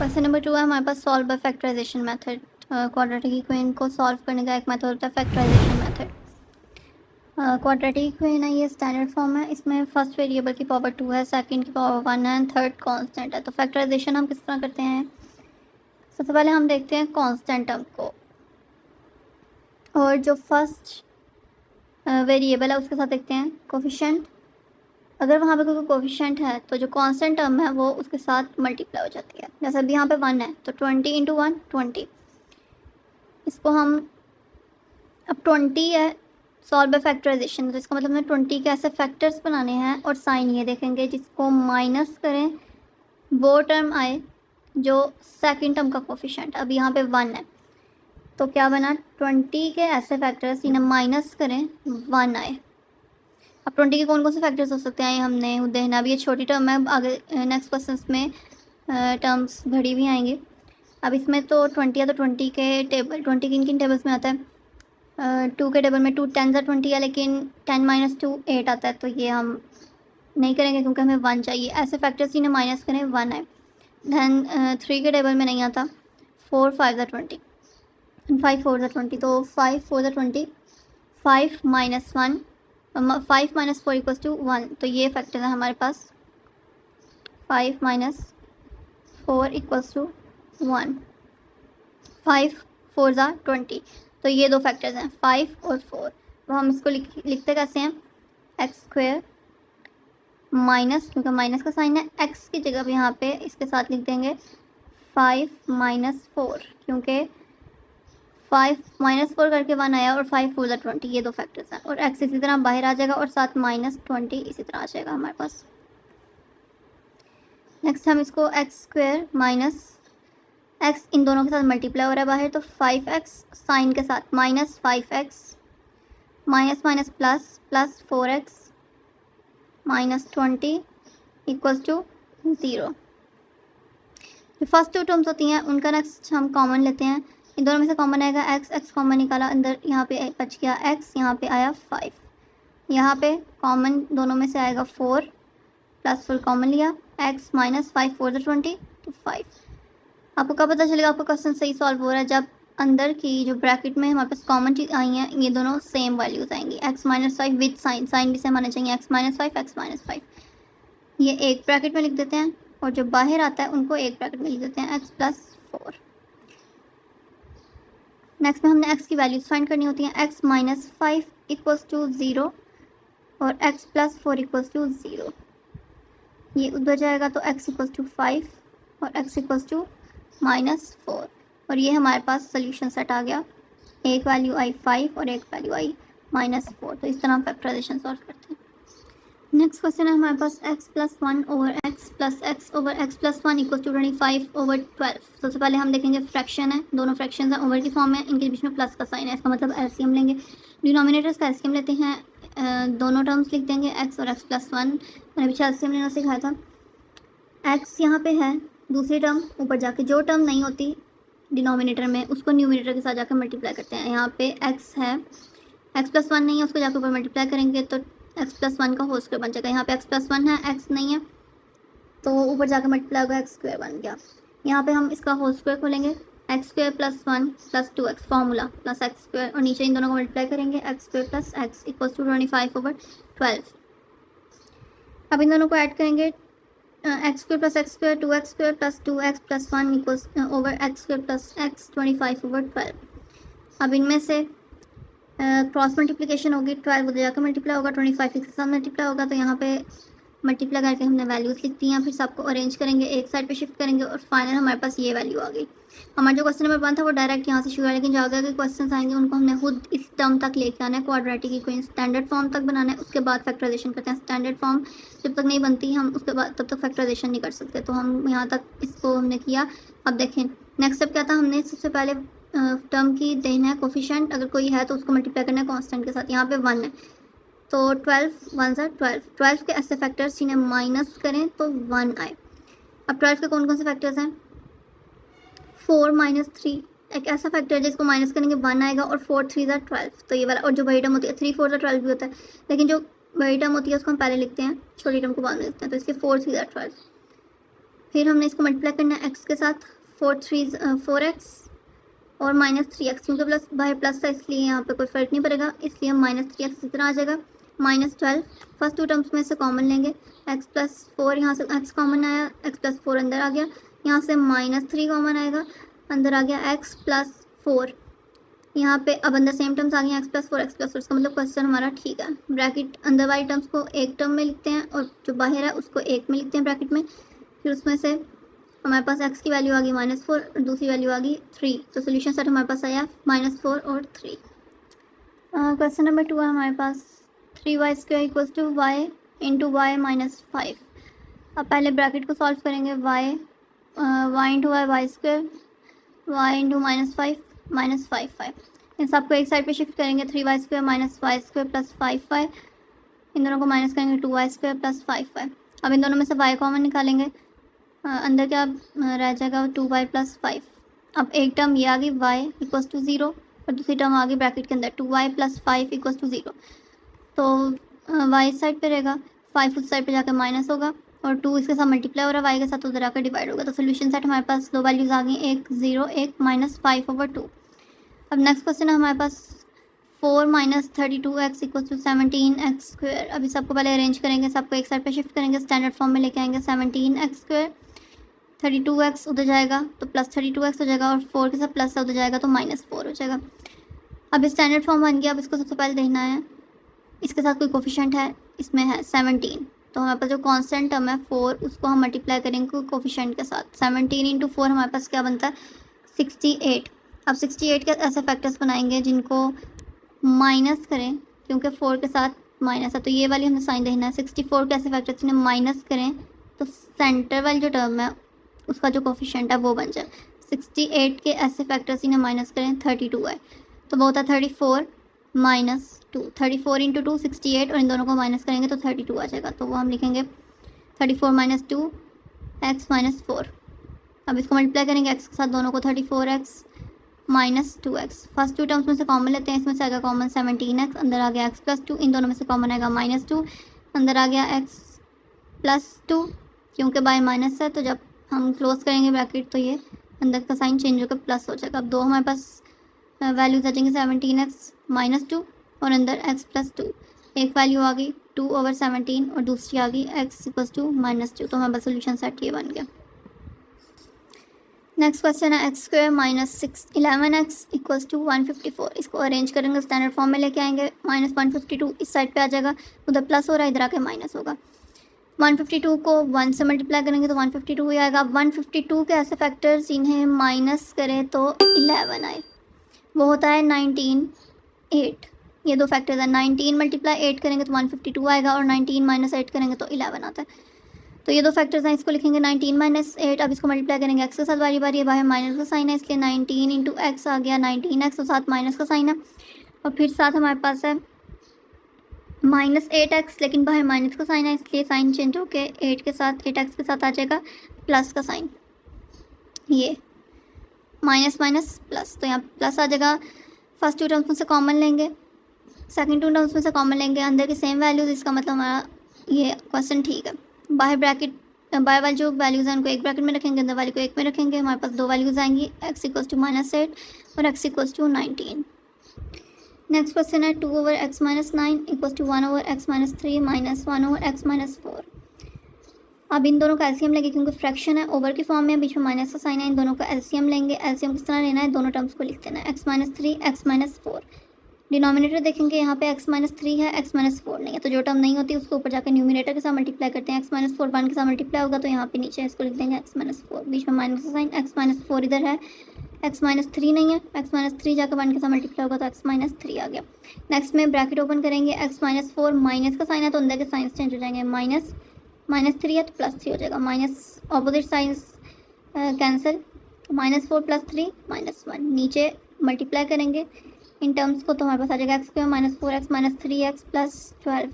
Question number 2 है हमारे पास solve by factorisation method. Quadratic equation को सॉल्व करने का एक मेथड होता है फैक्टराइजेशन मेथड। क्वाड्रेटिक इक्वेशन है, ये स्टैंडर्ड फॉर्म है। इसमें फर्स्ट वेरिएबल की पावर 2 है, सेकंड की पावर 1 है एंड थर्ड कांस्टेंट है। तो फैक्टराइजेशन हम किस तरह करते हैं? सबसे पहले हम देखते हैं कांस्टेंट टर्म को, और जो फर्स्ट वेरिएबल है उसके साथ देखते हैं कोफिशिएंट। अगर वहाँ पे कोई कोफिशिएंट है तो जो कांस्टेंट टर्म है वो उसके साथ मल्टीप्लाई हो जाती है। जैसे अभी यहाँ पे 1 है तो 20 इंटू 1 20। इसको हम अब 20 है सॉल्व बाय फैक्टराइजेशन, तो इसका मतलब हमें 20 के ऐसे फैक्टर्स बनाने हैं और साइन ये देखेंगे जिसको माइनस करें वो टर्म आए जो सेकंड टर्म का कोफिशिएंट। अब यहाँ पे 1 है तो क्या बना, 20 के ऐसे फैक्टर्स इन्हें माइनस करें 1 आए। अब 20 के कौन कौन से फैक्टर्स हो सकते हैं ये हमने देखना। अब ये छोटी टर्म है, आगे नेक्स्ट क्वेश्चन में टर्म्स बड़ी भी आएंगी। अब इसमें तो 20 है तो 20 के टेबल, 20 किन किन टेबल्स में आता है? 2 के टेबल में 2 10 20 है, लेकिन 10 माइनस 2 8 आता है, तो ये हम नहीं करेंगे क्योंकि हमें 1 चाहिए। ऐसे फैक्टर्स इन्हें माइनस करें 1 है। दैन 3 के टेबल में नहीं आता, 4 5 20 5 4 20, तो 5 4 20, 5 माइनस 1, 5 माइनस 4 इक्वल्स टू 1, तो ये फैक्टर है हमारे पास 5 माइनस 4 इक्वल्स टू 1, 5 4 20। तो ये दो फैक्टर्स हैं 5 और 4। तो हम इसको लिखते कैसे हैं? एक्स स्क्वेयर माइनस, क्योंकि माइनस का साइन है, एक्स की जगह पे यहाँ पे इसके साथ लिख देंगे 5 माइनस 4, क्योंकि 5 माइनस 4 करके 1 आया और 5 4 20, ये दो फैक्टर्स हैं। और एक्स इसी तरह बाहर आ जाएगा और साथ माइनस 20 इसी तरह आ जाएगा हमारे पास। नेक्स्ट हम इसको एक्स स्क्वेयर माइनस एक्स इन दोनों के साथ मल्टीप्लाई हो रहा है बाहर, तो 5x साइन के साथ minus 5x minus minus plus plus 4x minus 20 equals to 0। जो फर्स्ट टू टर्म्स होती हैं उनका नेक्स्ट हम कॉमन लेते हैं। इन दोनों में से कॉमन आएगा x, x कॉमन निकाला, अंदर यहाँ पे बच गया x, यहाँ पे आया 5। यहाँ पे कॉमन दोनों में से आएगा 4 प्लस 4 कॉमन लिया, x माइनस 5 4 20 तो 5। आपको कब पता चलेगा आपका क्वेश्चन सही सॉल्व हो रहा है? जब अंदर की जो ब्रैकेट में हमारे पास कॉमन चीज़ आई हैं ये दोनों सेम वैल्यूज आएंगी। x minus 5 with sign, sign भी सेम आना चाहिए, x माइनस 5 x माइनस 5, ये एक ब्रैकेट में लिख देते हैं और जो बाहर आता है उनको एक ब्रैकेट में लिख देते हैं x प्लस 4। नेक्स्ट में हमने x की वैल्यूज फाइंड करनी होती हैं। x माइनस 5 इक्वल्स टू 0 और x प्लस 4 इक्वल्स टू 0, ये उधर जाएगा तो x इक्वल्स टू 5 और x इक्वल्स टू माइनस 4, और ये हमारे पास सोल्यूशन सेट आ गया। एक वैल्यू आई 5 और एक वैल्यू आई माइनस 4। तो इस तरह हम फैक्टराइजेशन सॉल्व करते हैं। नेक्स्ट क्वेश्चन है हमारे पास x plus 1 over x over x plus 1 equal to 25 over 12। सबसे पहले हम देखेंगे फ्रैक्शन है, दोनों फ्रैक्शन हैं, ओवर की फॉर्म है, इनके बीच में प्लस का साइन है, इसका मतलब एलसीएम लेंगे। डिनोमिनेटर्स का एलसीएम लेते हैं, दोनों टर्म्स लिख देंगे x और x प्लस 1। मैंने पीछे एलसीएम लेना सिखाया था। x यहाँ पे है, दूसरी टर्म ऊपर जाके जो टर्म नहीं होती डिनोमिनेटर में उसको न्यूमिनेटर के साथ जाकर मल्टीप्लाई करते हैं। यहाँ पे x है, x प्लस 1 नहीं है, उसको जाकर ऊपर मल्टीप्लाई करेंगे तो x प्लस 1 का होल स्क्वायर बन जाएगा। यहाँ पे x प्लस 1 है, x नहीं है तो ऊपर जाकर मल्टीप्लाई होगा, x स्क्वायर बन गया। यहाँ पे हम इसका होल स्क्वायर खोलेंगे, x square plus 1 plus 2x formula plus x square, और नीचे इन दोनों को मल्टीप्लाई करेंगे, x square plus x equals to 25 over 12। अब इन दोनों को ऐड करेंगे, X square plus X square 2x square plus 2x plus 1 equals over X square plus x 25 over 12। अब इनमें से क्रॉस मल्टीप्लिकेशन होगी, 12 उधर जाकर मल्टीप्लाई होगा, 25 के साथ मल्टीप्लाई होगा, तो यहाँ पे मल्टीप्लाई करके हमने वैल्यूज़ लिख दी हैं। फिर सबको अरेंज करेंगे, एक साइड पे शिफ्ट करेंगे और फाइनल हमारे पास ये वैल्यू आ गई। हमारा जो क्वेश्चन नंबर 1 था वो डायरेक्ट यहाँ से शुरू है, लेकिन जो आगे के क्वेश्चन आएंगे उनको हमने खुद इस टर्म तक लेके आना है, क्वाड्रेटिक इक्वेशन स्टैंडर्ड फॉर्म तक बनाना है, उसके बाद फैक्टराइजेशन करते हैं। स्टैंडर्ड फॉर्म जब तक नहीं बनती हम उसके बाद तब तक फैक्टराइजेशन नहीं कर सकते, तो हम यहाँ तक इसको हमने किया। अब देखें नेक्स्ट स्टेप क्या था, हमने सबसे पहले टर्म की देखना है कोफिशिएंट, अगर कोई है तो उसको मल्टीप्लाई करना है कांस्टेंट के साथ। यहाँ पे 1 है तो 12 1 12, 12 के ऐसे फैक्टर्स जिन्हें माइनस करें तो 1 आए। अब 12 के कौन कौन से फैक्टर्स हैं? 4 माइनस 3 एक ऐसा फैक्टर है जिसको माइनस करेंगे 1 आएगा, और 4 3 12, तो ये वाला। और जो बड़ी टर्म होती है 3 4 12 भी होता है, लेकिन जो बड़ी टर्म होती है उसको हम पहले लिखते हैं, छोटी टर्म को बाद में लिखते हैं, तो इसके 4 3 12। फिर हमने इसको मल्टीप्लाई करना है एक्स के साथ, 4x और -3x, क्योंकि प्लस बाहर प्लस था इसलिए यहाँ पे कोई फ़र्क नहीं पड़ेगा, इसलिए हम -3x इस तरह आ जाएगा। -12 फर्स्ट टू टर्म्स में से कॉमन लेंगे, x+4 यहाँ से x कॉमन आया, x+4 अंदर आ गया, यहाँ से -3 कॉमन आएगा, अंदर आ गया x+4। यहाँ पे अब अंदर सेम टर्म्स आ गए x+4 इसका मतलब क्वेश्चन हमारा ठीक है। ब्रैकेट अंदर वाली टर्म्स को एक टर्म में लिखते हैं और जो बाहर है उसको एक में लिखते हैं ब्रैकेट में। फिर उसमें से हमारे पास x की वैल्यू आ गई -4 और दूसरी वैल्यू आ गई 3, तो सोल्यूशन सेट हमारे पास आया -4 और 3। क्वेश्चन नंबर 2 है हमारे पास 3y² = y × y - 5। अब पहले ब्रैकेट को सॉल्व करेंगे, y × y y² y × -5 5 इन सबको एक साइड पे शिफ्ट करेंगे, 3y² - y² + 5y, इन दोनों को माइनस करेंगे 2y² + 5y। अब इन दोनों में से y कॉमन निकालेंगे, अंदर क्या रह जाएगा 2y + 5। अब एक टर्म ये आ गई y = 0 और दूसरी टर्म आ गई ब्रैकेट के अंदर 2y + 5 = 0, तो y इस साइड पे रहेगा, 5 उस साइड पे जाकर माइनस होगा और 2 इसके साथ मल्टीप्लाई हो रहा है y के साथ, उधर आकर डिवाइड होगा। तो सोल्यूशन सेट हमारे पास दो वैल्यूज़ आ गई, एक 0 एक -5/2। अब नेक्स्ट क्वेश्चन है हमारे पास 4 - 32x = 17x²। अभी सबको पहले अरेंज करेंगे, सबको एक साइड पे शिफ्ट करेंगे, स्टैंडर्ड फॉर्म में लेके आएंगे। 17x², 32x उधर जाएगा तो +32x हो जाएगा और 4 के साथ प्लस उधर जाएगा तो -4 हो जाएगा। अब स्टैंडर्ड फॉर्म बन गया। अब इसको सबसे पहले देखना है इसके साथ कोई कोफिशिएंट है, इसमें है 17, तो हमारे पास जो कांस्टेंट टर्म है 4 उसको हम मल्टीप्लाई करेंगे कोफिशिएंट के साथ। 17 × 4 हमारे पास क्या बनता है 68। अब 68 के ऐसे फैक्टर्स बनाएंगे जिनको माइनस करें, क्योंकि 4 के साथ माइनस है तो ये वाली हमें साइन देखना है। 64 के ऐसे फैक्टर्स इन्हें माइनस करें तो सेंटर वाली जो टर्म है उसका जो कोफिशिएंट है वो बन जाए। 68 के ऐसे फैक्टर्स इन्हें माइनस करें 32 है, तो वो होता है 34 - 2। 34 × 2 68 और इन दोनों को माइनस करेंगे तो 32 आ जाएगा, तो वो हम लिखेंगे 34 - 2 x - 4। अब इसको मल्टीप्लाई करेंगे x के साथ दोनों को, 34x - 2x। First to terms में से कॉमन लेते हैं, इसमें से आएगा कॉमन 17x, अंदर आ गया x+2, इन दोनों में से कॉमन आएगा -2, अंदर आ गया x+2, क्योंकि बाय माइनस है तो जब हम क्लोज करेंगे ब्रैकेट तो ये अंदर का साइन चेंज होकर प्लस हो जाएगा। अब दो हमारे पास वैल्यूज आ जाएंगे 17x - 2 और अंदर x+2। एक वैल्यू आ गई 2/17 और दूसरी आ गई x = -2, तो हमारे पास सोल्यूशन सेट ये बन गया। नेक्स्ट क्वेश्चन है x² - 11x = 154। इसको अरेंज करेंगे, स्टैंडर्ड फॉर्म में लेके आएंगे। -152 इस साइड पे आ जाएगा, उधर प्लस हो रहा है, इधर आके माइनस होगा। 152 को 1 से मल्टीप्लाई करेंगे तो 152 ही आएगा। 152 के ऐसे फैक्टर्स इन्हें माइनस करें तो 11 आए, वो होता है 19 8। ये दो फैक्टर्स हैं, 19 × 8 करेंगे तो 152 आएगा और 19 - 8 करेंगे तो 11 आता है। तो ये दो फैक्टर्स हैं, इसको लिखेंगे 19 - 8। अब इसको मल्टीप्लाई करेंगे x के साथ, बारी बारी बाहर माइनस का साइन है इसलिए 19 × x आ गया 19x और साथ माइनस का साइन है, और फिर साथ हमारे पास है -8x, लेकिन बाहर माइनस का साइन है इसलिए साइन चेंज होके 8 के साथ 8x के साथ आ जाएगा प्लस का साइन, ये माइनस माइनस प्लस, तो यहाँ प्लस आ जाएगा। फर्स्ट टू टर्म्स में से कॉमन लेंगे, सेकंड टू टर्म्स में से कॉमन लेंगे, अंदर के सेम वैल्यूज़, इसका मतलब हमारा ये क्वेश्चन ठीक है। बाहर ब्रैकेट बाहर वाली जो वैल्यूज़ हैं उनको एक ब्रैकेट में रखेंगे, अंदर वाली को एक में रखेंगे, हमारे पास दो वैल्यूज़ आएंगी x = -8 और x = 19। नेक्स्ट क्वेश्चन है 2/x - 9 = 1/x - 3 - 1/x - 4। अब इन दोनों का एलसीएम लेंगे, क्योंकि फ्रैक्शन है, ओवर की फॉर्म में, बीच में माइनस का साइन है, इन दोनों का एलसीएम लेंगे। एलसीएम किस तरह लेना है, दोनों टर्म्स को लिख देना है, x - 3 x - 4। डिनोमिनेटर देखेंगे यहाँ पे x - 3 है, x - 4 नहीं है, तो जो टर्म नहीं होती उसको ऊपर जाकर न्यूमिनेटर के साथ मल्टीप्लाई करते हैं। x - 4 1 के साथ मल्टीप्लाई होगा तो यहाँ पे नीचे इसको लिख देंगे x - 4, बीच में माइनस का साइन, x - 4 इधर है, x - 3 नहीं है, x - 3 जाकर 1 के साथ मल्टीप्लाई होगा तो x - 3 आ गया। नेक्स्ट में ब्रैकेट ओपन करेंगे, x - 4 माइनस का साइन है तो अंदर के साइंस चेंज हो जाएंगे, -3 है तो +3 हो जाएगा, माइनस ऑपोजिट साइंस कैंसिल, -4 + 3 -1, नीचे मल्टीप्लाई करेंगे इन टर्म्स को तो हमारे पास आ जाएगा x² - 4x - 3x + 12।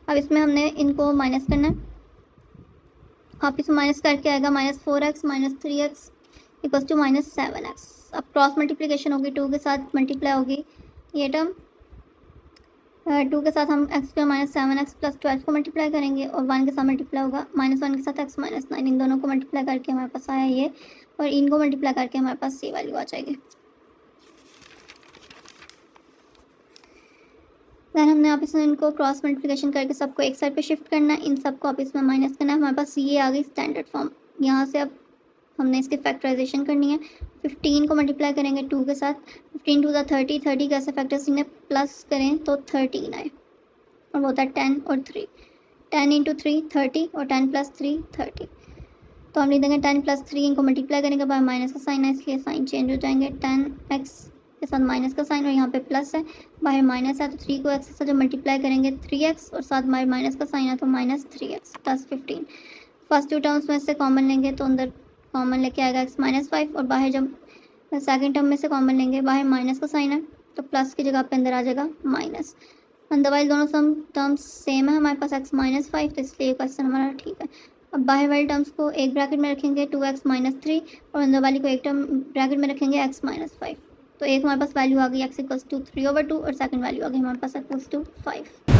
अब इसमें हमने इनको माइनस करना है, आप इसमें माइनस करके आएगा -4x - 3x = -7x। अब क्रॉस मल्टीप्लिकेशन होगी, 2 के साथ मल्टीप्लाई होगी ये टर्म, टू के साथ हम x square minus 7x plus 12 को मल्टीप्लाई करेंगे और 1 के साथ मल्टीप्लाई होगा -1 के साथ x माइनस 9, इन दोनों को मल्टीप्लाई करके हमारे पास आया ये, और इनको मल्टीप्लाई करके हमारे पास ये वैल्यू आ जाएगी। दैन हमने आप इसमें इनको क्रॉस मल्टीप्लिकेशन करके सबको एक साइड पे शिफ्ट करना है, इन सबको आप इसमें माइनस करना है। हमारे पास ये आ गई स्टैंडर्ड फॉर्म। यहाँ से अब हमने इसकी फैक्टराइजेशन करनी है। 15 को मल्टीप्लाई करेंगे 2 के साथ, 15 टू द 30, 30 कैसे फैक्टर्स इन्हें प्लस करें तो 13 आए, और वो होता है 10 और 3, 10 इंटू 3 30 और 10 प्लस 3 30। तो हम लिख देंगे 10 प्लस 3, इनको मल्टीप्लाई करेंगे बाय माइनस का साइन है इसलिए साइन चेंज हो जाएंगे, 10x के साथ माइनस का साइन और यहाँ पे प्लस है, बाहर माइनस है तो 3 को x के साथ जब मल्टीप्लाई करेंगे 3x और साथ बाहर माइनस का साइन है तो -3x plus 15। First to terms में से कॉमन लेंगे तो अंदर कॉमन लेके आएगा x -5 और बाहर जब सेकेंड टर्म में से कॉमन लेंगे बाहर माइनस का साइन है तो प्लस की जगह पे अंदर आ जाएगा माइनस। अदरवाइज दोनों सम टर्म्स सेम है हमारे पास x -5, तो इसलिए क्वेश्चन हमारा ठीक है। अब बाहर वाले टर्म्स को एक ब्रैकेट में रखेंगे 2x -3 और अंदर वाली को एक टर्म ब्रैकेट में रखेंगे x -5। तो एक हमारे पास वैल्यू आ गई x = 3/2 और सेकंड वैल्यू आ गई हमारे पास x = 5।